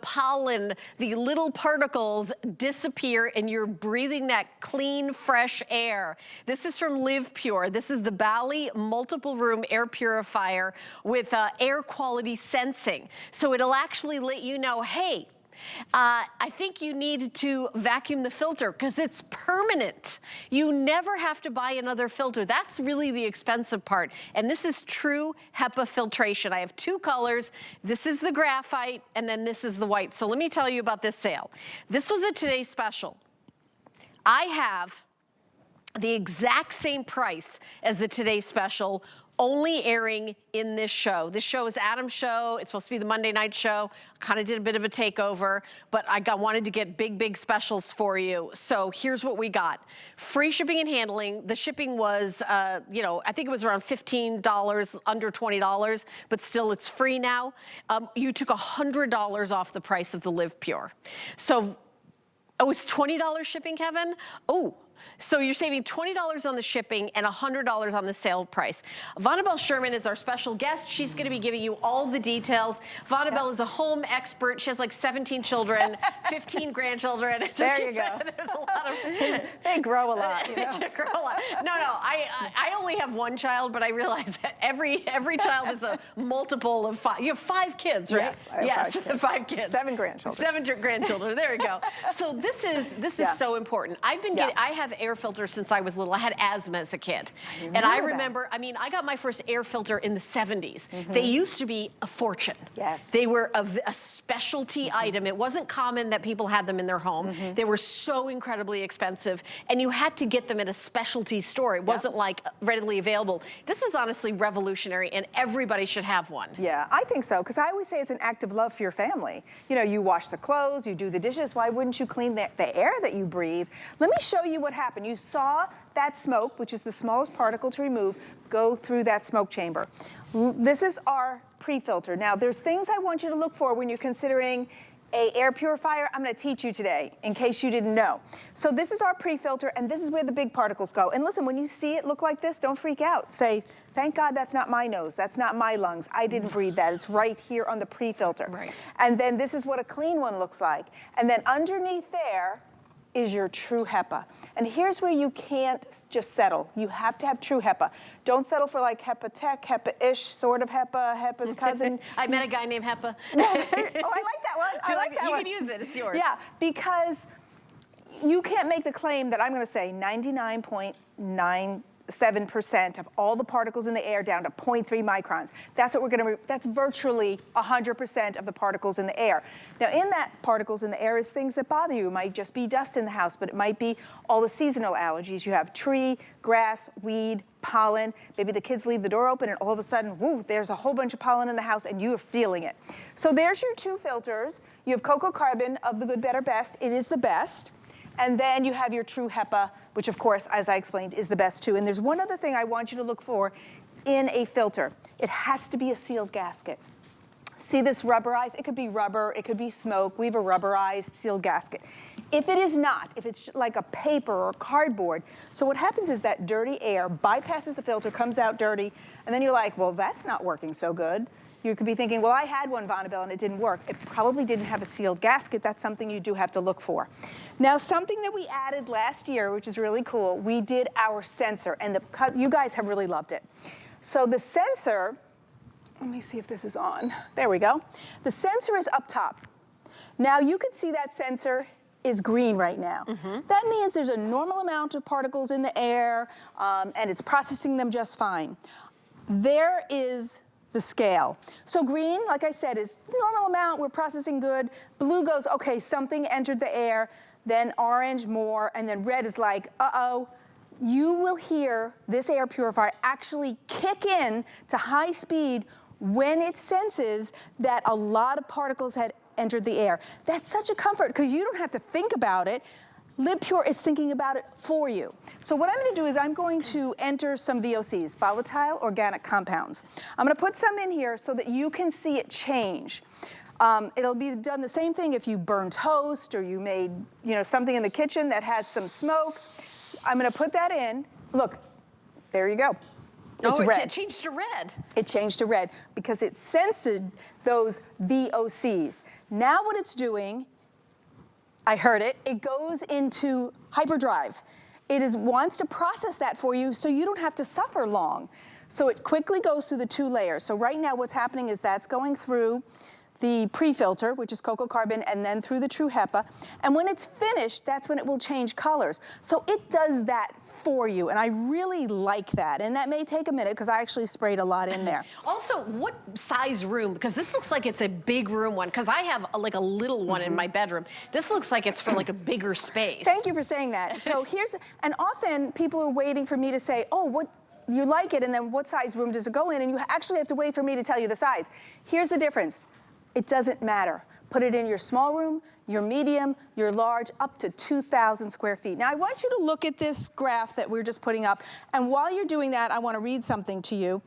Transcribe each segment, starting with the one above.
pollen, the little particles disappear and you're breathing that clean, fresh air. This is from LivePure. This is the Bali MultiRoom air purifier with air quality sensing. So it'll actually let you know, hey, I think you need to vacuum the filter because it's permanent. You never have to buy another filter. That's really the expensive part. And this is true HEPA filtration. I have two colors. This is the graphite and then this is the white. So let me tell you about this sale. This was a Today Special. I have the exact same price as the Today Special, only airing in this show. This show is Adam's show. It's supposed to be the Monday night show. Kind of did a bit of a takeover, but I wanted to get big specials for you. So here's what we got. Free shipping and handling. The shipping was, you know, I think it was around $15, under $20, but still it's free now. You took $100 off the price of the LivePure. So, oh, it's $20 shipping, Kevin? Oh. So you're saving $20 on the shipping and $100 on the sale price. Vonabelle Sherman is our special guest. She's going to be giving you all the details. Vonabelle is a home expert. She has like 17 children, 15 grandchildren. There you go. There's a lot of... They grow a lot. You know? They grow a lot. No, I only have one child, but I realize that every child is a multiple of 5. You have 5 kids, right? Yes, I have 5 kids. 5 kids. 7 grandchildren. 7 grandchildren. There you go. So this is so important. I have air filters since I was little. I had asthma as a kid. And I remember, I mean, I got my first air filter in the 70s. They used to be a fortune. Yes. They were a specialty item. It wasn't common that people had them in their home. They were so incredibly expensive. And you had to get them at a specialty store. It wasn't like readily available. This is honestly revolutionary and everybody should have one. Yeah, I think so. Because I always say it's an act of love for your family. You know, you wash the clothes, you do the dishes. Why wouldn't you clean the air that you breathe? Let me show you what happened. You saw that smoke, which is the smallest particle to remove, go through that smoke chamber. This is our pre-filter. Now, there's things I want you to look for when you're considering an air purifier. I'm going to teach you today, in case you didn't know. So this is our pre-filter, and this is where the big particles go. And listen, when you see it look like this, don't freak out. Say, thank God that's not my nose. That's not my lungs. I didn't breathe that. It's right here on the pre-filter. Right. And then this is what a clean one looks like. And then underneath there is your true HEPA. And here's where you can't just settle. You have to have true HEPA. Don't settle for like HEPA Tech, HEPA-ish, sort of HEPA, HEPA's cousin. I met a guy named HEPA. Oh, I like that one. I like that one. You can use it. It's yours. Yeah, because you can't make the claim that I'm going to say 99.97% of all the particles in the air down to 0.3 microns. That's what we're going to, that's virtually 100% of the particles in the air. Now in that particles in the air is things that bother you. It might just be dust in the house, but it might be all the seasonal allergies. You have tree, grass, weed, pollen. Maybe the kids leave the door open and all of a sudden, woo, there's a whole bunch of pollen in the house and you're feeling it. So there's your 2 filters. You have cocoa carbon of the good, better, best. It is the best. And then you have your true HEPA, which of course, as I explained, is the best too. And there's one other thing I want you to look for in a filter. It has to be a sealed gasket. See this rubberized? It could be rubber, it could be smoke. We have a rubberized sealed gasket. If it is not, if it's like a paper or cardboard, so what happens is that dirty air bypasses the filter, comes out dirty, and then you're like, well, that's not working so good. You could be thinking, well, I had one, Vonabelle, and it didn't work. It probably didn't have a sealed gasket. That's something you do have to look for. Now, something that we added last year, which is really cool, we did our sensor, and you guys have really loved it. So the sensor, let me see if this is on. There we go. The sensor is up top. Now, you can see that sensor is green right now. That means there's a normal amount of particles in the air, and it's processing them just fine. There is the scale. So green, like I said, is normal amount, we're processing good. Blue goes, okay, something entered the air, then orange more, and then red is like, uh-oh. You will hear this air purifier actually kick in to high speed when it senses that a lot of particles had entered the air. That's such a comfort because you don't have to think about it. LivePure is thinking about it for you. So what I'm going to do is I'm going to enter some VOCs, volatile organic compounds. I'm going to put some in here so that you can see it change. It'll be done the same thing if you burn toast or you made, you know, something in the kitchen that has some smoke. I'm going to put that in. Look, there you go. It's red. It changed to red. It changed to red because it sensed those VOCs. Now what it's doing, I heard it, it goes into hyperdrive. Wants to process that for you so you don't have to suffer long. So it quickly goes through the 2 layers. So right now what's happening is that's going through the pre-filter, which is cocoa carbon, and then through the True HEPA. And when it's finished, that's when it will change colors. So it does that for you, and I really like that. And that may take a minute because I actually sprayed a lot in there. Also, what size room? Because this looks like it's a big room one, because I have like a little one in my bedroom. This looks like it's for like a bigger space. Thank you for saying that. So and often people are waiting for me to say, oh, what, you like it, and then what size room does it go in? And you actually have to wait for me to tell you the size. Here's the difference. It doesn't matter. Put it in your small room, your medium, your large, up to 2,000 square feet. Now I want you to look at this graph that we're just putting up, and while you're doing that, I want to read something to you.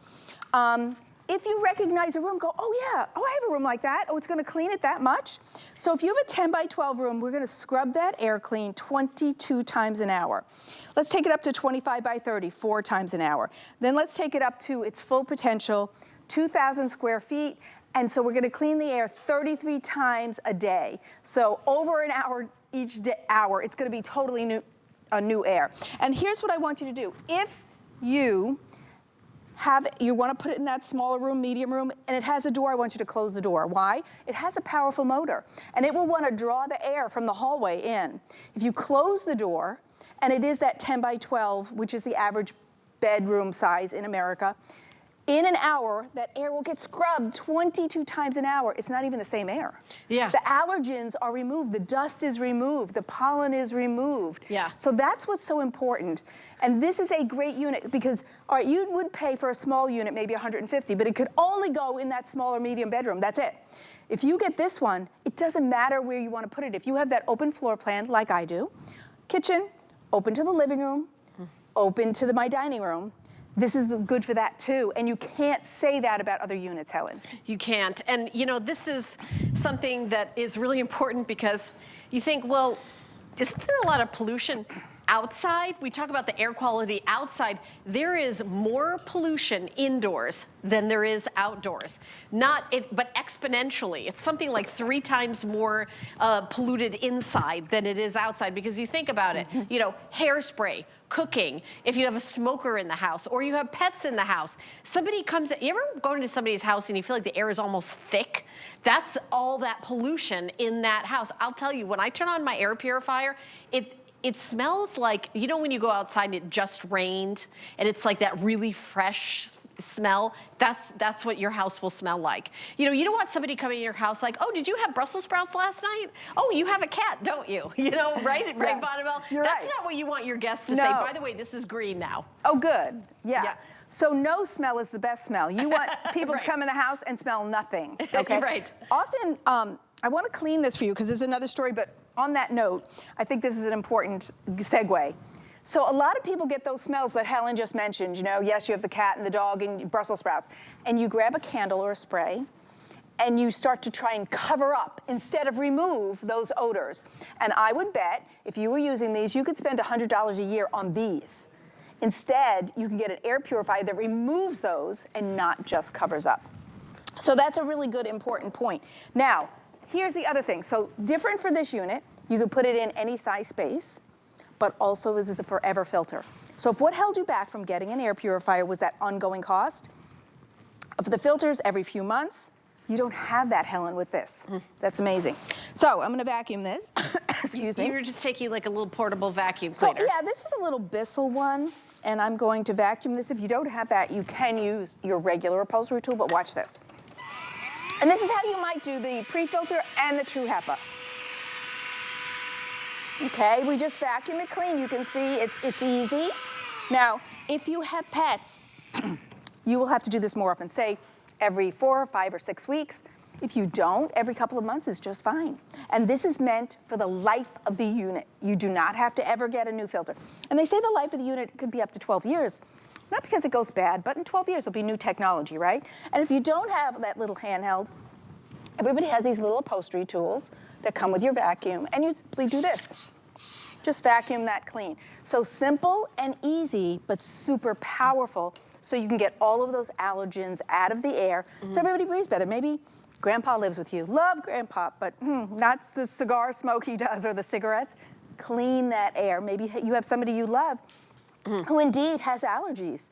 If you recognize a room, go, oh yeah, oh I have a room like that, oh it's going to clean it that much. So if you have a 10 by 12 room, we're going to scrub that air clean 22 times an hour. Let's take it up to 25 by 30, 4 times an hour. Then let's take it up to its full potential, 2,000 square feet, and so we're going to clean the air 33 times a day. So over an hour each hour, it's going to be totally new air. And here's what I want you to do. If you want to put it in that smaller room, medium room, and it has a door, I want you to close the door. Why? It has a powerful motor, and it will want to draw the air from the hallway in. If you close the door, and it is that 10 by 12, which is the average bedroom size in America, in an hour, that air will get scrubbed 22 times an hour. It's not even the same air. Yeah. The allergens are removed, the dust is removed, the pollen is removed. Yeah. So that's what's so important. And this is a great unit because, all right, you would pay for a small unit, maybe 150, but it could only go in that smaller medium bedroom, that's it. If you get this one, it doesn't matter where you want to put it. If you have that open floor plan, like I do, kitchen, open to the living room, open to my dining room, this is good for that too, and you can't say that about other units, Helen. You can't, and you know, this is something that is really important because you think, well, isn't there a lot of pollution outside? We talk about the air quality outside. There is more pollution indoors than there is outdoors. But exponentially. It's something like 3 times more polluted inside than it is outside, because you think about it, you know, hairspray, cooking, if you have a smoker in the house or you have pets in the house, somebody comes, you ever go into somebody's house and you feel like the air is almost thick? That's all that pollution in that house. I'll tell you, when I turn on my air purifier, it smells like, you know when you go outside and it just rained and it's like that really fresh smell? That's what your house will smell like. You know, you don't want somebody coming in your house like, oh, did you have Brussels sprouts last night? Oh, you have a cat, don't you? You know, right, yes. Right, Bonnabelle? That's right. Not what you want your guests to say. By the way, this is green now. Oh, good, yeah. So no smell is the best smell. You want people to come in the house and smell nothing, okay? Right. Often, I want to clean this for you because there's another story, but on that note, I think this is an important segue. So a lot of people get those smells that Helen just mentioned, you know, yes, you have the cat and the dog and Brussels sprouts, and you grab a candle or a spray, and you start to try and cover up instead of remove those odors. And I would bet if you were using these, you could spend $100 a year on these. Instead, you can get an air purifier that removes those and not just covers up. So that's a really good, important point. Now, here's the other thing. So different for this unit, you could put it in any size space, but also this is a forever filter. So if what held you back from getting an air purifier was that ongoing cost, for the filters every few months, you don't have that, Helen, with this. That's amazing. So I'm gonna vacuum this. Excuse me. You were just taking like a little portable vacuum cleaner. So yeah, this is a little Bissell one, and I'm going to vacuum this. If you don't have that, you can use your regular upholstery tool, but watch this. And this is how you might do the pre-filter and the True HEPA. Okay, we just vacuum it clean. You can see it's easy. Now, if you have pets, you will have to do this more often, say every 4 or 5 or 6 weeks. If you don't, every couple of months is just fine. And this is meant for the life of the unit. You do not have to ever get a new filter. And they say the life of the unit could be up to 12 years. Not because it goes bad, but in 12 years it'll be new technology, right? And if you don't have that little handheld, everybody has these little upholstery tools that come with your vacuum, and you simply do this. Just vacuum that clean. So simple and easy, but super powerful, so you can get all of those allergens out of the air, so everybody breathes better. Maybe Grandpa lives with you. Love Grandpa, but not the cigar smoke he does or the cigarettes. Clean that air. Maybe you have somebody you love who indeed has allergies.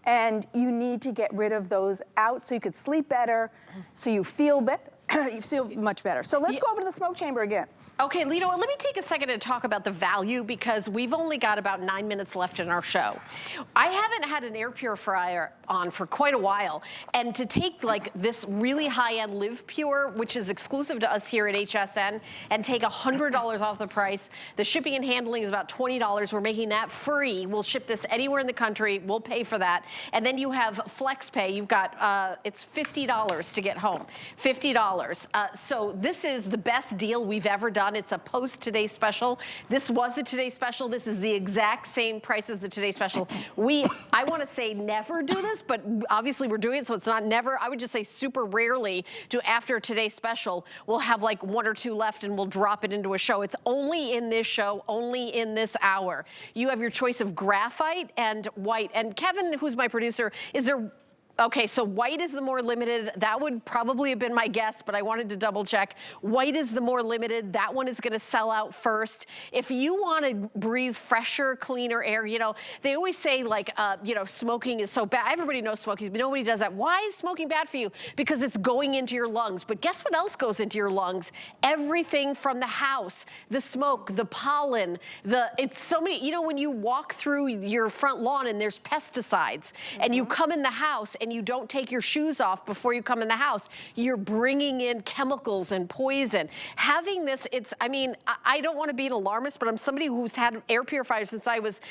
And you need to get rid of those out so you could sleep better, so you feel better. You feel much better. So let's go over to the smoke chamber again. Okay, Lito, let me take a second to talk about the value because we've only got about 9 minutes left in our show. I haven't had an air purifier on for quite a while, and to take like this really high-end LivePure, which is exclusive to us here at HSN, and take $100 off the price. The shipping and handling is about $20. We're making that free. We'll ship this anywhere in the country. We'll pay for that. And then you have FlexPay. You've got, it's $50 to get home, $50. So this is the best deal we've ever done. It's a post Today Special. This was a Today Special. This is the exact same price as the Today Special. I want to say never do this, but obviously we're doing it, so it's not never. I would just say super rarely do after Today Special. We'll have like 1 or 2 left and we'll drop it into a show. It's only in this show, only in this hour. You have your choice of graphite and white. And Kevin, who's my producer, is there... Okay, so white is the more limited. That would probably have been my guess, but I wanted to double check. White is the more limited. That one is gonna sell out first. If you wanna breathe fresher, cleaner air, you know, they always say like, you know, smoking is so bad. Everybody knows smoking, but nobody does that. Why is smoking bad for you? Because it's going into your lungs. But guess what else goes into your lungs? Everything from the house, the smoke, the pollen, it's so many, you know, when you walk through your front lawn and there's pesticides and you come in the house and you don't take your shoes off before you come in the house, you're bringing in chemicals and poison. Having this, I mean, I don't want to be an alarmist, but I'm somebody who's had air purifiers since I was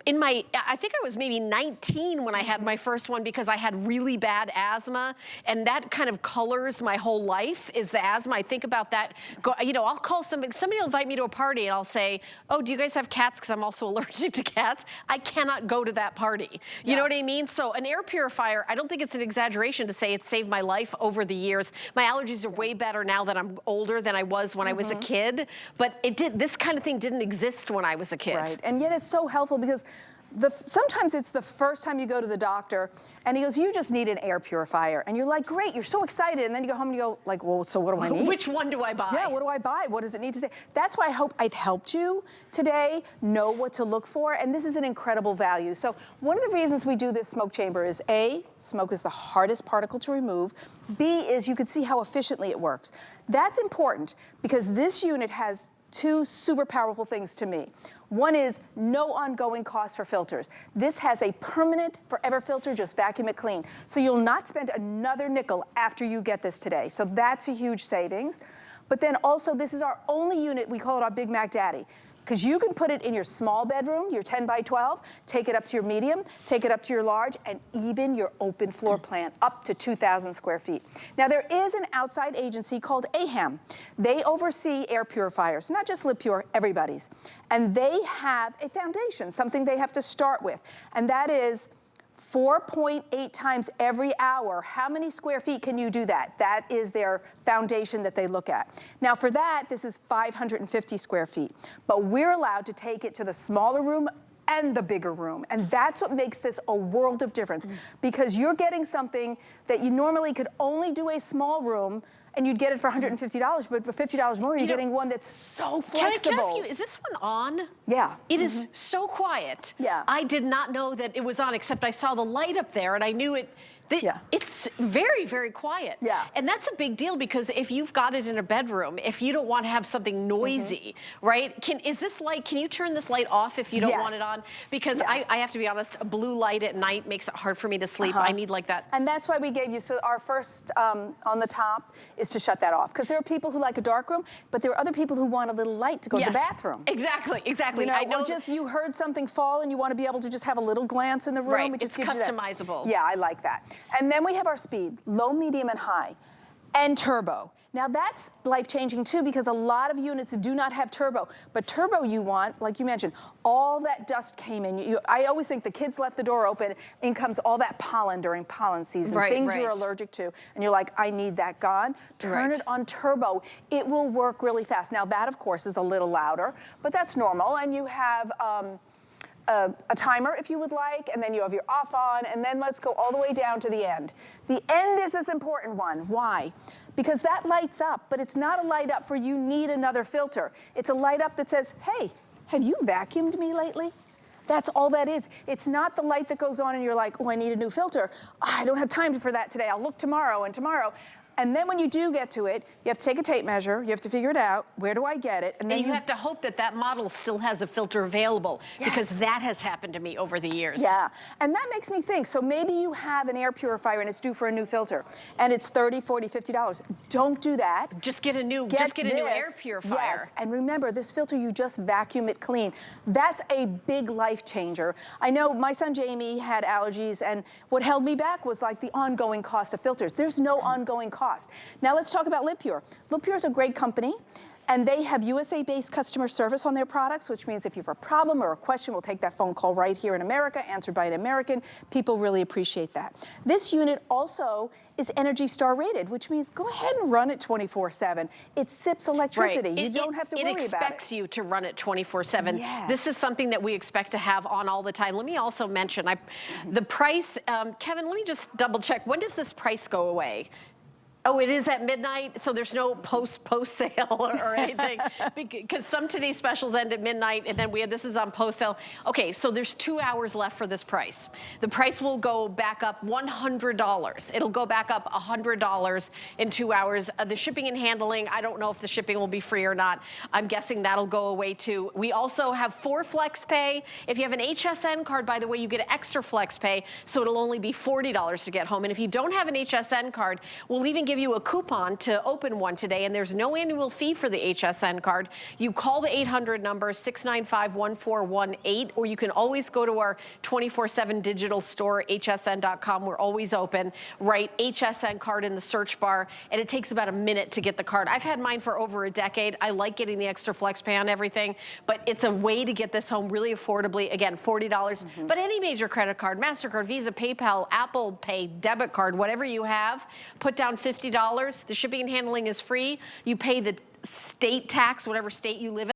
I think I was maybe 19 when I had my first one because I had really bad asthma, and that kind of colors my whole life is the asthma. I think about that. You know, I'll call somebody will invite me to a party and I'll say, oh, do you guys have cats? Because I'm also allergic to cats. I cannot go to that party. You know what I mean? So an air purifier, I don't think it's an exaggeration to say it saved my life over the years. My allergies are way better now that I'm older than I was when I was a kid, but this kind of thing didn't exist when I was a kid. Right, and yet it's so helpful because sometimes it's the first time you go to the doctor and he goes, you just need an air purifier. And you're like, great, you're so excited. And then you go home and you go like, well, so what do I need? Which one do I buy? Yeah, what do I buy? What does it need to say? That's why I hope I've helped you today know what to look for. And this is an incredible value. So one of the reasons we do this smoke chamber is A, smoke is the hardest particle to remove. B is you can see how efficiently it works. That's important because this unit has 2 super powerful things to me. One is no ongoing cost for filters. This has a permanent forever filter, just vacuum it clean. So you'll not spend another nickel after you get this today. So that's a huge savings. But then also this is our only unit, we call it our Big Mac Daddy. Because you can put it in your small bedroom, your 10 by 12, take it up to your medium, take it up to your large, and even your open floor plan, up to 2,000 square feet. Now there is an outside agency called AHAM. They oversee air purifiers, not just LivePure, everybody's. And they have a foundation, something they have to start with, and that is 4.8 times every hour. How many square feet can you do that? That is their foundation that they look at. Now for that, this is 550 square feet, but we're allowed to take it to the smaller room and the bigger room. And that's what makes this a world of difference because you're getting something that you normally could only do a small room and you'd get it for $150, but for $50 more, you're getting one that's so flexible. Can I ask you, is this one on? Yeah. It is so quiet. Yeah. I did not know that it was on, except I saw the light up there and I knew it. It's very, very quiet. Yeah. And that's a big deal because if you've got it in a bedroom, if you don't want to have something noisy, right? Can you turn this light off if you don't want it on? Because I have to be honest, a blue light at night makes it hard for me to sleep. I need like that. And that's why we gave you, so our first on the top is to shut that off. Because there are people who like a dark room, but there are other people who want a little light to go to the bathroom. Exactly, exactly. You know, I know just you heard something fall and you want to be able to just have a little glance in the room. Right, it just it's customizable. Yeah, I like that. And then we have our speed, low, medium, and high, and turbo. Now that's life-changing too because a lot of units do not have turbo. But turbo you want, like you mentioned, all that dust came in. I always think the kids left the door open, in comes all that pollen during pollen season, things you're allergic to. And you're like, I need that gone. Turn it on turbo. It will work really fast. Now that, of course, is a little louder, but that's normal. And you have a timer if you would like, and then you have your off on, and then let's go all the way down to the end. The end is this important one. Why? because that lights up, but it's not a light up for you need another filter. It's a light up that says, hey, have you vacuumed me lately? That's all that is. It's not the light that goes on and you're like, oh, I need a new filter. I don't have time for that today. I'll look tomorrow and tomorrow. And then when you do get to it, you have to take a tape measure, you have to figure it out, where do I get it? And then you have to hope that that model still has a filter available, because that has happened to me over the years. Yeah, and that makes me think, so maybe you have an air purifier and it's due for a new filter, and it's $30, $40, $50. Don't do that. Just get a new, new air purifier. Yes, and remember, this filter, you just vacuum it clean. That's a big life changer. I know my son Jamie had allergies, and what held me back was like the ongoing cost of filters. There's no ongoing cost. Now let's talk about LivePure. LivePure is a great company, and they have USA-based customer service on their products, which means if you have a problem or a question, we'll take that phone call right here in America, answered by an American. People really appreciate that. This unit also is Energy Star rated, which means go ahead and run it 24/7. It sips electricity. You don't have to worry about it. It expects you to run it 24/7. Yes. This is something that we expect to have on all the time. Let me also mention, the price, Kevin, let me just double check. When does this price go away? Oh, it is at midnight, so there's no post sale or anything, because some today's specials end at midnight, and then this is on post sale. Okay, so there's 2 hours left for this price. The price will go back up $100. It'll go back up $100 in 2 hours. The shipping and handling, I don't know if the shipping will be free or not. I'm guessing that'll go away too. We also have 4 flex pay. If you have an HSN card, by the way, you get extra flex pay, so it'll only be $40 to get home. And if you don't have an HSN card, we'll even give you a coupon to open one today, and there's no annual fee for the HSN card. You call the 800 number, 695-1418, or you can always go to our 24/7 digital store, hsn.com. We're always open. Write HSN card in the search bar, and it takes about a minute to get the card. I've had mine for over a decade. I like getting the extra flex pay on everything, but it's a way to get this home really affordably. Again, $40, but any major credit card, MasterCard, Visa, PayPal, Apple Pay, debit card, whatever you have, put down $50. The shipping and handling is free. You pay the state tax, whatever state you live in.